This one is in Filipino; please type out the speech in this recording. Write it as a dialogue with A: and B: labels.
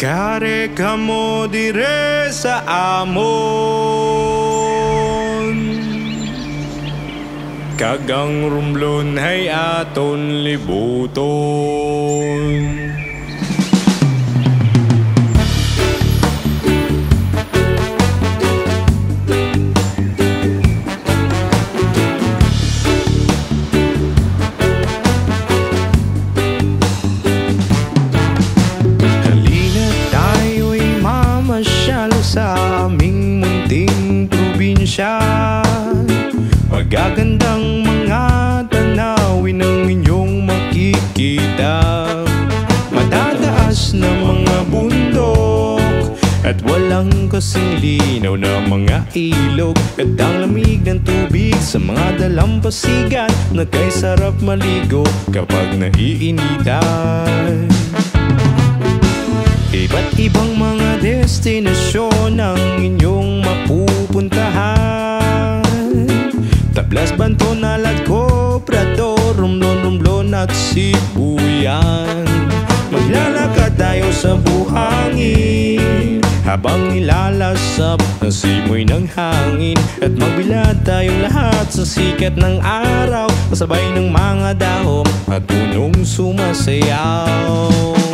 A: Kare ka mo dire sa amon, kagang rumlon hay aton libuton. Sa aming munting probinsya, magagandang mga tanawin ang inyong makikita. Matataas na mga bundok at walang kasing linaw na mga ilog, at ang lamig ng tubig sa mga dalampasigan na kay sarap maligo kapag naiinitan. Iba't ibang mga destinasyon ang inyong mapupuntahan: Tablas, Banton, Alad, Cobrador, Romblon at Sibuyan. Maglalakad tayo sa buhangin habang nilalasap ang simoy ng hangin, at magbilad tayong lahat sa sikat ng araw, kasabay ng mga dahon at punong sumasayaw.